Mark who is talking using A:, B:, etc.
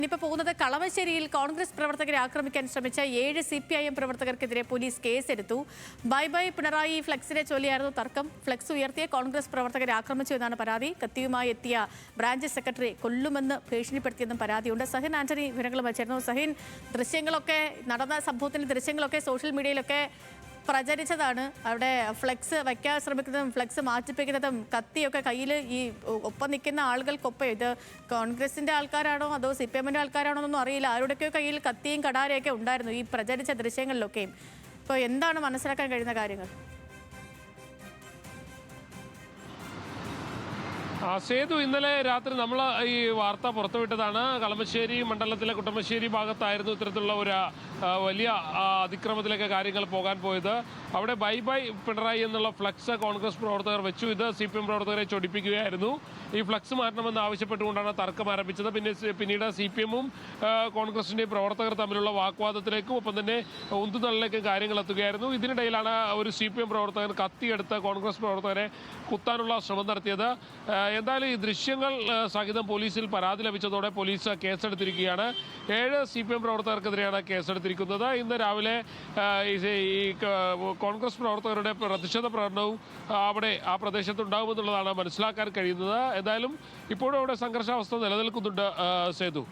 A: ഇനിയിപ്പോൾ പോകുന്നത് കളമശ്ശേരിയിൽ കോൺഗ്രസ് പ്രവർത്തകരെ ആക്രമിക്കാൻ ശ്രമിച്ച 7 CPIM പ്രവർത്തകർക്കെതിരെ പോലീസ് കേസെടുത്തു. ബൈ ബൈ പിണറായി ഫ്ലെക്സിനെ ചൊല്ലിയായിരുന്നു തർക്കം. ഫ്ലെക്സ് ഉയർത്തിയ കോൺഗ്രസ് പ്രവർത്തകരെ ആക്രമിച്ചു എന്നാണ് പരാതി. കത്തിയുമായി എത്തിയ ബ്രാഞ്ച് സെക്രട്ടറി കൊല്ലുമെന്ന് ഭീഷണിപ്പെടുത്തിയെന്നും പരാതിയുണ്ട്. സഹിൻ ആന്റണി വിവരങ്ങൾ വച്ചിരുന്നു. സഹിൻ, നടന്ന സംഭവത്തിന്റെ ദൃശ്യങ്ങളൊക്കെ സോഷ്യൽ മീഡിയയിലൊക്കെ പ്രചരിച്ചതാണ്. അവിടെ ഫ്ലെക്സ് വയ്ക്കാൻ ശ്രമിക്കുന്നതും ഫ്ലെക്സ് മാറ്റിപ്പിക്കുന്നതും കത്തിയൊക്കെ കയ്യിൽ ഈ ഒപ്പം നിൽക്കുന്ന ആളുകൾക്കൊപ്പം ഇത് കോൺഗ്രസിന്റെ ആൾക്കാരാണോ അതോ CPMന്റെ ആൾക്കാരാണോ എന്നൊന്നും അറിയില്ല. ആരുടെയൊക്കെയോ കയ്യിൽ കത്തിയും കടാരയൊക്കെ ഉണ്ടായിരുന്നു ഈ പ്രചരിച്ച ദൃശ്യങ്ങളിലൊക്കെയും. ഇപ്പോൾ എന്താണ് മനസ്സിലാക്കാൻ കഴിയുന്ന കാര്യങ്ങൾ?
B: സേതു, ഇന്നലെ രാത്രി നമ്മൾ ഈ വാർത്ത പുറത്തുവിട്ടതാണ്. കളമശ്ശേരി മണ്ഡലത്തിലെ കുട്ടമശ്ശേരി ഭാഗത്തായിരുന്നു ഇത്തരത്തിലുള്ള ഒരു വലിയ അതിക്രമത്തിലേക്ക് കാര്യങ്ങൾ പോകാൻ പോയത്. അവിടെ ബൈ ബൈ പിണറായി എന്നുള്ള ഫ്ലക്സ് കോൺഗ്രസ് പ്രവർത്തകർ വെച്ചു. ഇത് CPM പ്രവർത്തകരെ ചൊടിപ്പിക്കുകയായിരുന്നു. ഈ ഫ്ലക്സ് മാറ്റണമെന്ന് ആവശ്യപ്പെട്ടുകൊണ്ടാണ് തർക്കം ആരംഭിച്ചത്. പിന്നീട് CPMും കോൺഗ്രസിൻ്റെയും പ്രവർത്തകർ തമ്മിലുള്ള വാഗ്വാദത്തിലേക്കും ഒപ്പം തന്നെ ഉന്തുതള്ളിലേക്കും കാര്യങ്ങൾ എത്തുകയായിരുന്നു. ഇതിനിടയിലാണ് ഒരു CPM പ്രവർത്തകൻ കത്തിയെടുത്ത് കോൺഗ്രസ് പ്രവർത്തകരെ കുത്താനുള്ള ശ്രമം നടത്തിയത്. എന്തായാലും ഈ ദൃശ്യങ്ങൾ സഹിതം പോലീസിൽ പരാതി ലഭിച്ചതോടെ പോലീസ് കേസെടുത്തിരിക്കുകയാണ്. 7 CPM പ്രവർത്തകർക്കെതിരെയാണ് കേസെടുത്തിരിക്കുന്നത്. ഇന്ന് രാവിലെ ഈ കോൺഗ്രസ് പ്രവർത്തകരുടെ പ്രതിഷേധ പ്രകടനവും അവിടെ ആ പ്രദേശത്തുണ്ടാകുമെന്നുള്ളതാണ് മനസ്സിലാക്കാൻ കഴിയുന്നത്. എന്തായാലും ഇപ്പോഴും അവിടെ സംഘർഷാവസ്ഥ നിലനിൽക്കുന്നുണ്ട് സേതു.